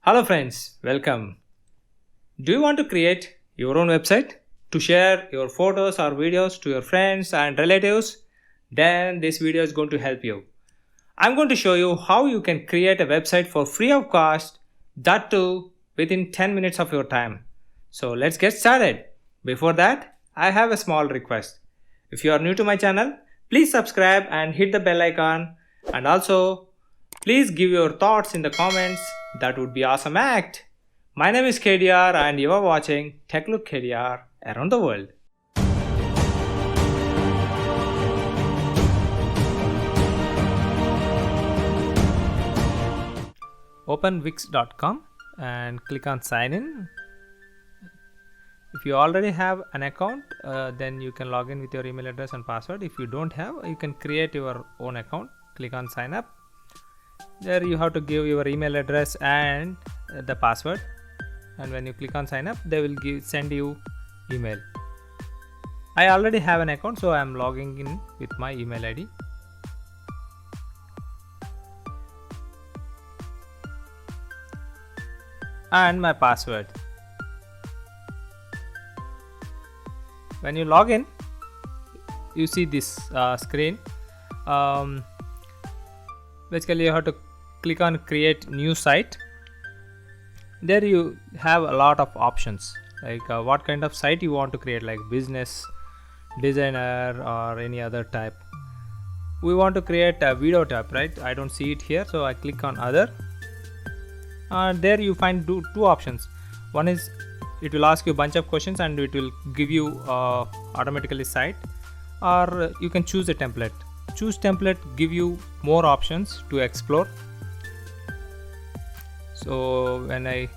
Hello, friends, welcome. Do you want to create your own website to share your photos or videos to your friends and relatives? Then this video is going to help you. I'm going to show you how you can create a website for free of cost, that too within 10 minutes of your time. So let's get started. Before that, I have a small request. If you are new to my channel, please subscribe and hit the bell icon, and also please give your thoughts in the comments. That would be awesome act. My name is KDR and you are watching Tech Look KDR around the world. Open wix.com and click on sign in. If you already have an account, then you can log in with your email address and password. If you don't have, you can create your own account. Click on sign up. There you have to give your email address and the password, and when you click on sign up, they will send you email. I already have an account, so I am logging in with my email ID. And my password. When you log in, you see this screen. Basically, you have to click on create new site. There you have a lot of options, like what kind of site you want to create, like business, designer, or any other type. We want to create a video type, right? I don't see it here, so I click on other. There you find two options. One is it will ask you a bunch of questions and it will give you automatically site, or you can choose a template. Choose template give you more options to explore. So when I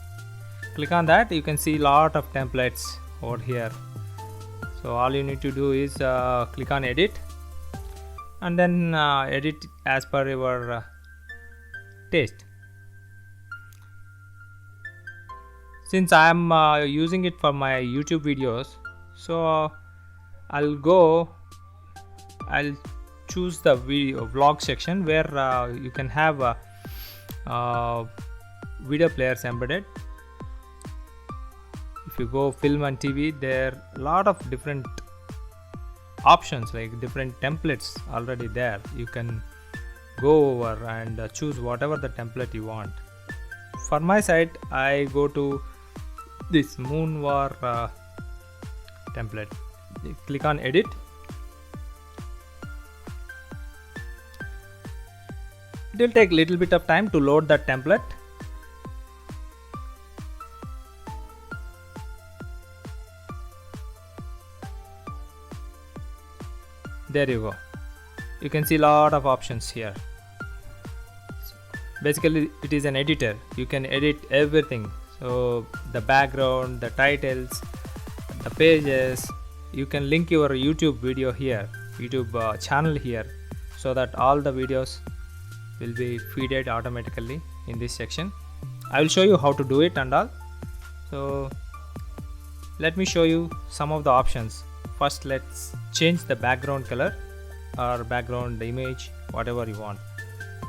click on that, you can see lot of templates over here. So all you need to do is click on edit, and then edit as per your taste. Since I am using it for my YouTube videos, so I'll choose the vlog section where you can have video players embedded. If you go film and TV, there are a lot of different options, like different templates already there. You can go over and choose whatever the template you want. For my site, I go to this Moonwar template. Click on edit. It will take little bit of time to load that template. There you go. You can see lot of options here. Basically, it is an editor. You can edit everything. So the background, the titles, the pages. You can link your YouTube video here, YouTube channel here, so that all the videos will be feeded automatically in this section. I will show you how to do it and all. So let me show you some of the options. First, let's change the background color or background image, whatever you want.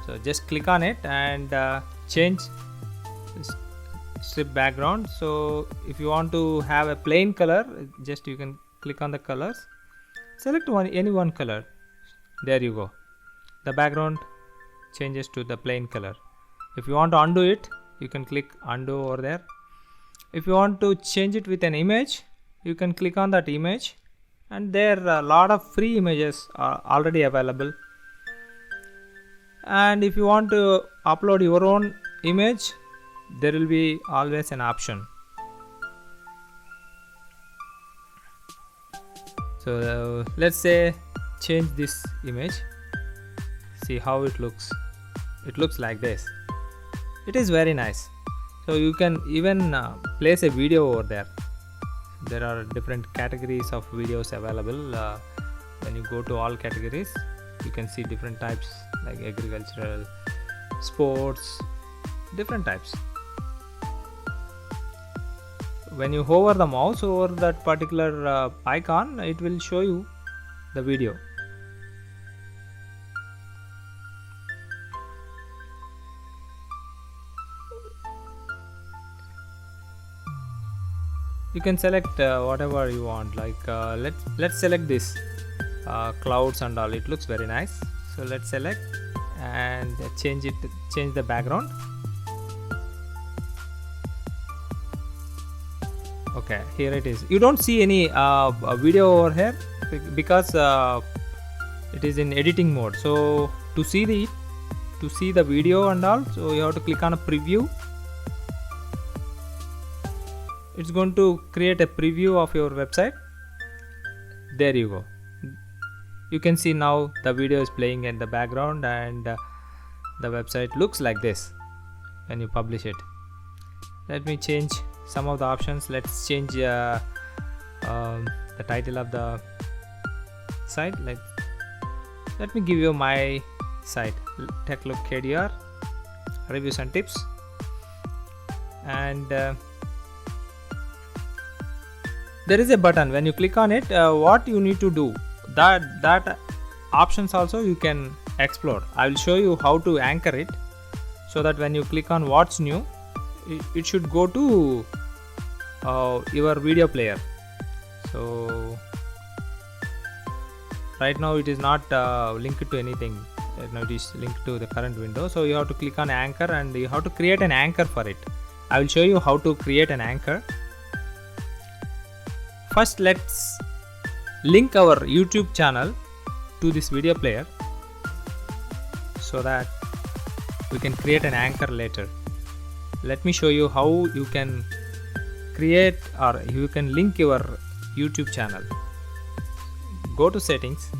So just click on it and change strip background. So if you want to have a plain color, just you can click on the colors, select any one color. There you go. The background changes to the plain color. If you want to undo it, you can click undo over there. If you want to change it with an image, you can click on that image, and there are a lot of free images are already available. And if you want to upload your own image, there will be always an option. So let's say change this image. See how it looks. It looks like this. It is very nice. So you can even place a video over there. There are different categories of videos available. When you go to all categories, you can see different types, like agricultural, sports, different types. When you hover the mouse over that particular icon, it will show you the video. You can select whatever you want, like let's select this clouds and all. It looks very nice, so let's select and change the background. Okay, here it is. You don't see any video over here because it is in editing mode. So to see the video and all, so you have to click on a preview. It's going to create a preview of your website. There you go. You can see now the video is playing in the background, and the website looks like this when you publish it. Let me change some of the options. Let's change the title of the site. Let me give you my site, TechLook KDR reviews and tips, and there is a button. When you click on it, what you need to do, that options also you can explore. I will show you how to anchor it, so that when you click on what's new, it should go to your video player. So right now it is not linked to anything. Now it is linked to the current window, so you have to click on anchor and you have to create an anchor for it. I will show you how to create an anchor. First, let's link our YouTube channel to this video player, so that we can create an anchor later. Let me show you how you can create or you can link your YouTube channel. Go to settings,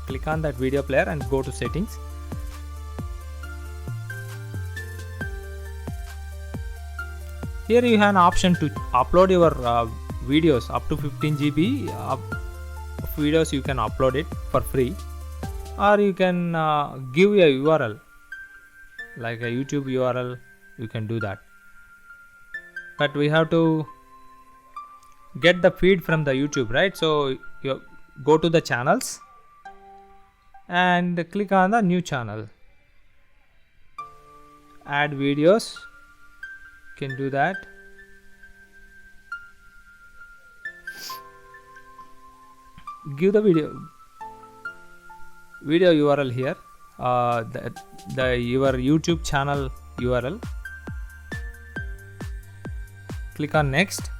click on that video player and go to settings. Here you have an option to upload your videos up to 15 GB of videos. You can upload it for free, or you can give a URL like a YouTube URL. You can do that, but we have to get the feed from the YouTube, right? So you go to the channels and click on the new channel, add videos. Can do that. Give the video URL here, your YouTube channel URL. Click on next.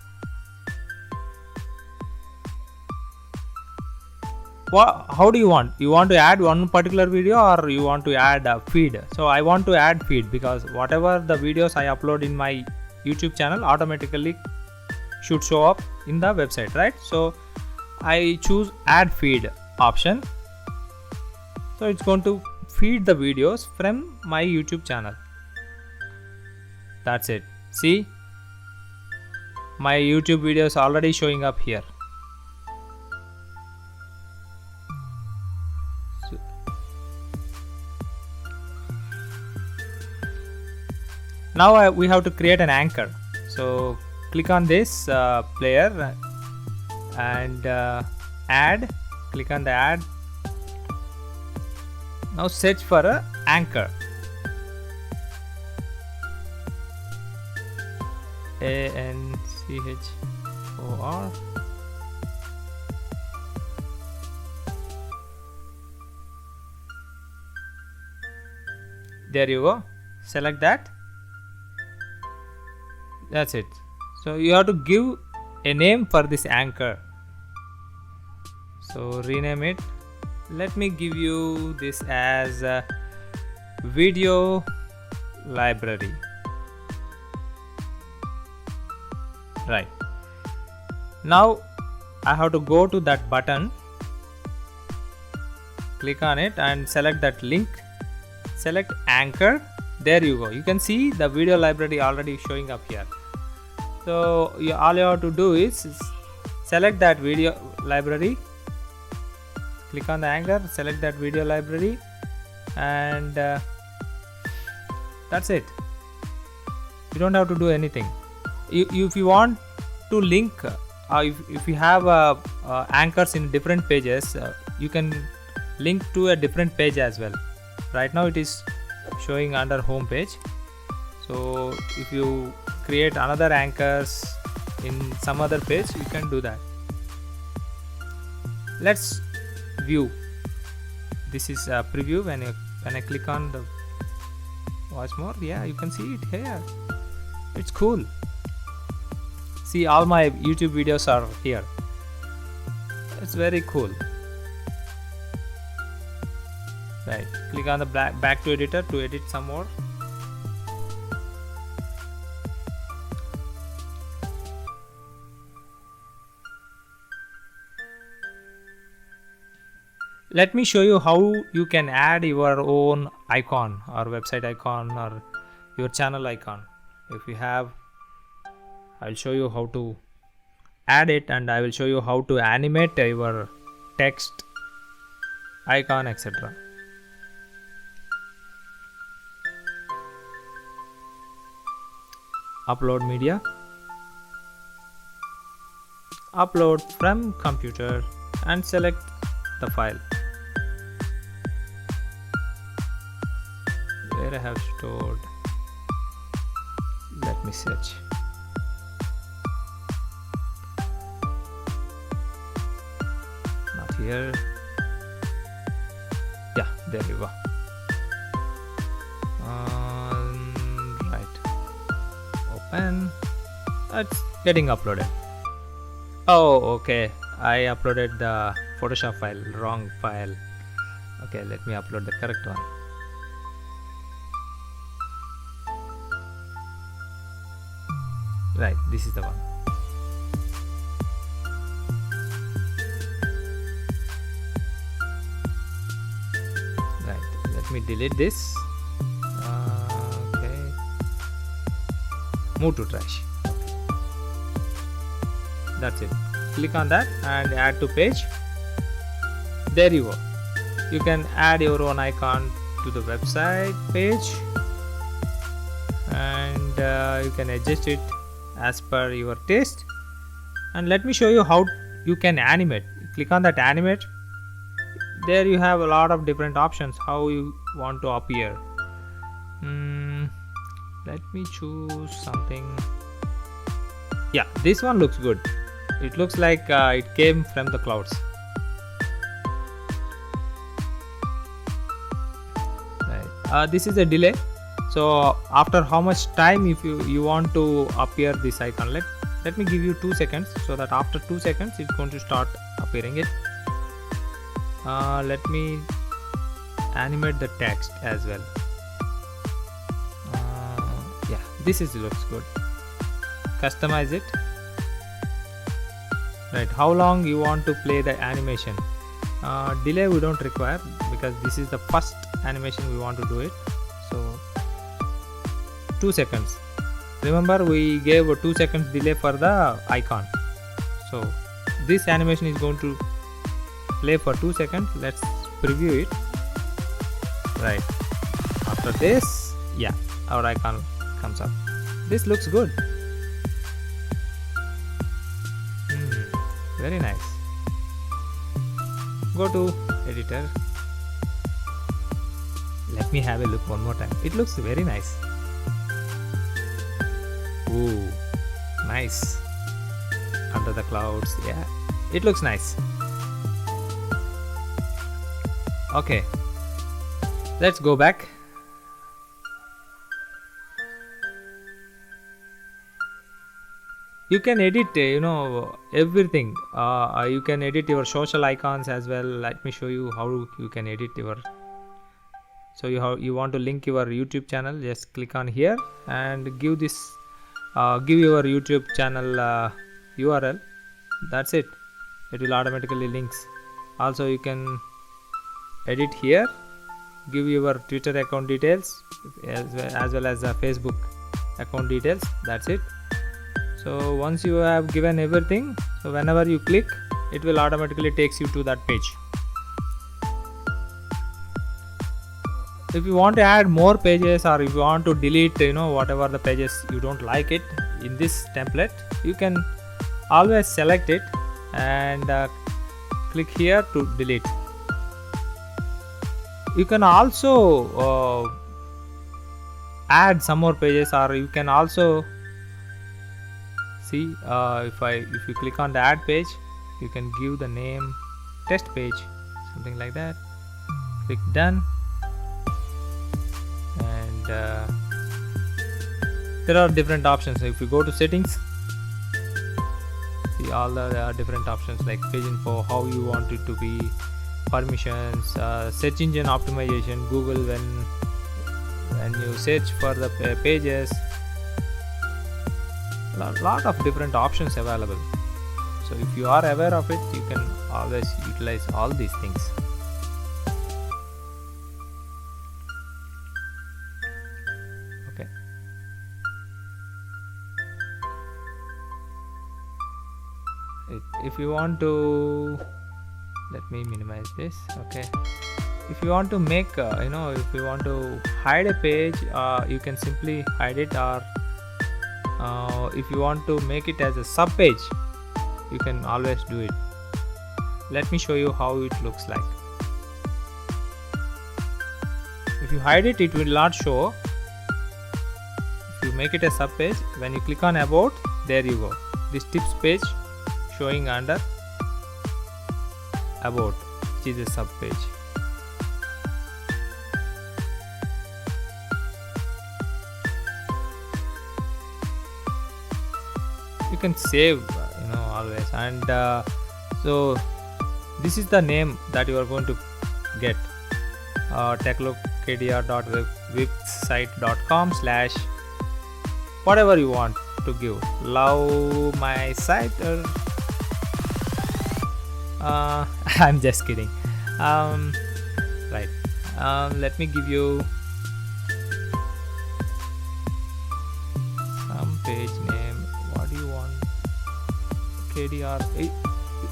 How do you want? You want to add one particular video, or you want to add a feed? So I want to add feed, because whatever the videos I upload in my YouTube channel automatically should show up in the website, right? So I choose add feed option. So it's going to feed the videos from my YouTube channel. That's it. See, my YouTube videos already showing up here. Now we have to create an anchor. So click on this player and add. Click on the add. Now search for a anchor. ANCHOR. There you go. Select that. That's it. So you have to give a name for this anchor. So rename it. Let me give you this as a video library. Right. Now I have to go to that button, click on it and select that link. Select anchor. There you go. You can see the video library already showing up here. So all you have to do is select that video library, click on the anchor, select that video library, and that's it. You don't have to do anything. If you want to link, if you have anchors in different pages, you can link to a different page as well. Right now it is showing under home page. So if you create another anchors in some other page, you can do that. Let's view. This is a preview. When I click on the watch more, yeah, you can see it here. It's cool. See, all my YouTube videos are here. It's very cool. Right, click on the back to editor to edit some more. Let me show you how you can add your own icon or website icon or your channel icon. If you have, I'll show you how to add it, and I will show you how to animate your text icon, etc. Upload media, upload from computer, and select the file where I have stored. Let me search. Not here. Yeah, there you go. Right, open. It's getting uploaded. Oh, okay, I uploaded the Photoshop file, wrong file. Okay, let me upload the correct one. Right, this is the one. Right, let me delete this. Okay, move to trash. That's it. Click on that and add to page. There you go. You can add your own icon to the website page, and you can adjust it as per your taste. And let me show you how you can animate. Click on that animate. There you have a lot of different options how you want to appear. Let me choose something. Yeah, this one looks good. It looks like it came from the clouds. Right. This is a delay. So after how much time, if you want to appear this icon, let me give you 2 seconds, so that after 2 seconds it's going to start appearing it. Let me animate the text as well. Yeah, this looks good. Customize it. Right, how long you want to play the animation. Delay we don't require, because this is the first animation we want to do it. So 2 seconds. Remember, we gave a 2 seconds delay for the icon. So this animation is going to play for 2 seconds. Let's preview it. Right, after this, yeah, our icon comes up. This looks good. Very nice. Go to editor. Let me have a look one more time. It looks very nice. Ooh, nice. Under the clouds. Yeah, it looks nice. Okay, let's go back. You can edit, everything. You can edit your social icons as well. Let me show you how you can edit your. So you want to link your YouTube channel? Just click on here and give this. Give your YouTube channel URL. That's it. It will automatically links. Also, you can edit here. Give your Twitter account details as well as the Facebook account details. That's it. So once you have given everything, so whenever you click, it will automatically takes you to that page. If you want to add more pages, or if you want to delete whatever the pages you don't like it in this template, you can always select it and click here to delete. You can also add some more pages, or you can also See, if you click on the add page, you can give the name test page, something like that. Click done, and there are different options. So if you go to settings, see all the different options like page info, how you want it to be, permissions, search engine optimization, Google when you search for the pages, lot of different options available. So if you are aware of it, you can always utilize all these things. Okay, if you want to, let me minimize this. Okay, if you want to make if you want to hide a page, you can simply hide it, or if you want to make it as a sub page, you can always do it. Let me show you how it looks like. If you hide it, it will not show. If you make it a sub page, when you click on about, there you go, this tips page showing under about, which is a sub page. You can save always, and so this is the name that you are going to get, techlookdr.wixsite.com / whatever you want to give, love my site, or I'm just kidding. Right, let me give you some page name. What do you want? KDR.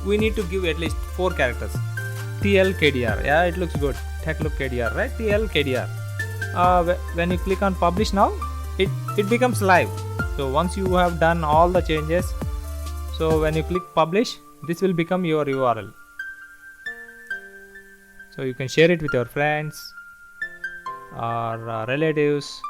We need to give at least 4 characters. TLKDR. Yeah, it looks good. TechLookKDR, right? TLKDR. When you click on publish now, it becomes live. So once you have done all the changes, so when you click publish, this will become your URL. So you can share it with your friends or relatives,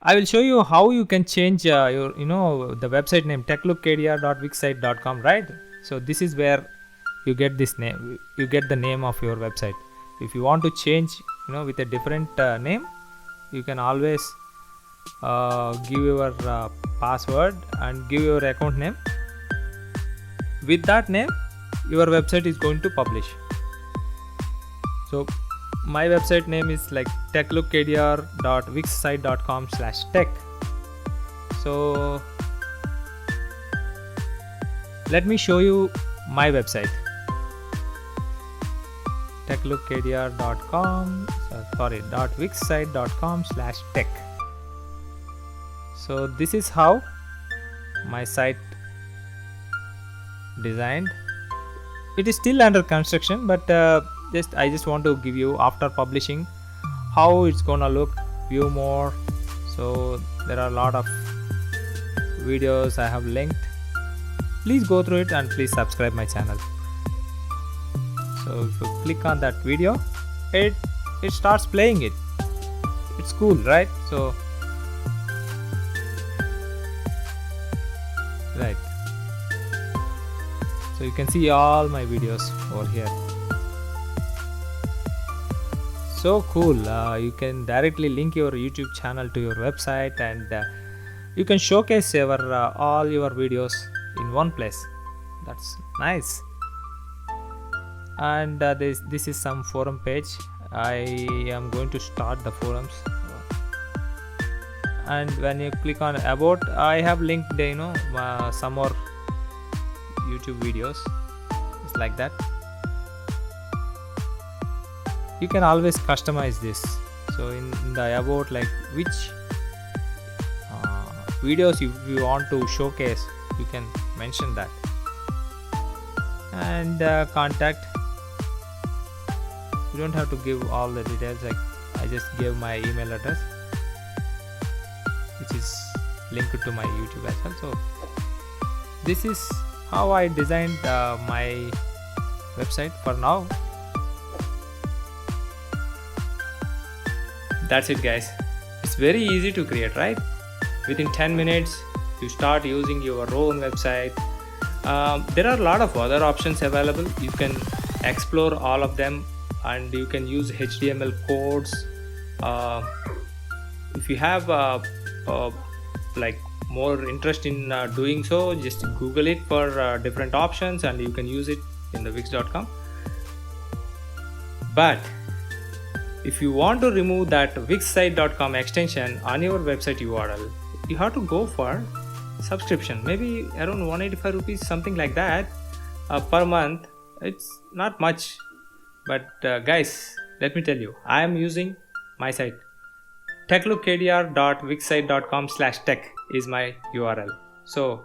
I will show you how you can change your the website name, techlookdr.wixsite.com, right? So this is where you get this name, you get the name of your website. If you want to change with a different name, you can always give your password and give your account name. With that name, your website is going to publish. So my website name is like techlookdr.wixsite.com /tech. So let me show you my website, .wixsite.com /tech. So this is how my site designed. It is still under construction, but I just want to give you after publishing how it's gonna look. View more. So there are a lot of videos I have linked. Please go through it and please subscribe my channel. So if you click on that video, it starts playing it. It's cool, right? So right. So you can see all my videos over here. So cool. You can directly link your YouTube channel to your website, and you can showcase all your videos in one place. That's nice. And this is some forum page. I am going to start the forums, and when you click on about, I have linked some more YouTube videos. It's like that. You can always customize this. So in the about, like which videos you want to showcase, you can mention that. And contact, you don't have to give all the details. Like I just gave my email address, which is linked to my YouTube as well. So this is how I designed my website for now. That's it, guys. It's very easy to create, right? Within 10 minutes you start using your own website. There are a lot of other options available. You can explore all of them, and you can use HTML codes. If you have like more interest in doing so, just Google it for different options and you can use it in the Wix.com. But if you want to remove that wixsite.com extension on your website URL, you have to go for subscription, maybe around 185 rupees, something like that, per month. It's not much, but guys, let me tell you, I am using my site. techlookkdr.wixsite.com/tech is my URL. So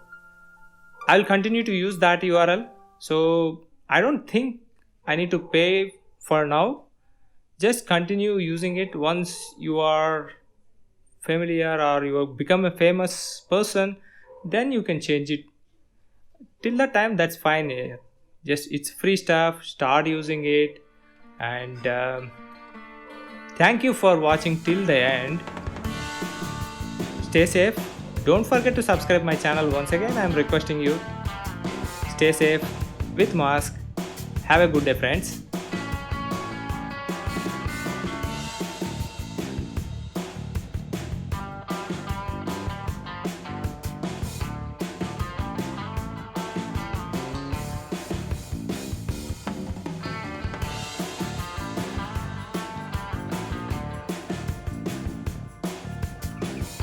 I'll continue to use that URL. So I don't think I need to pay for now. Just continue using it. Once you are familiar or you become a famous person, then you can change it. Till that time, that's fine. Just it's free stuff. Start using it. And thank you for watching till the end. Stay safe. Don't forget to subscribe my channel. Once again, I'm requesting you. Stay safe with mask. Have a good day, friends.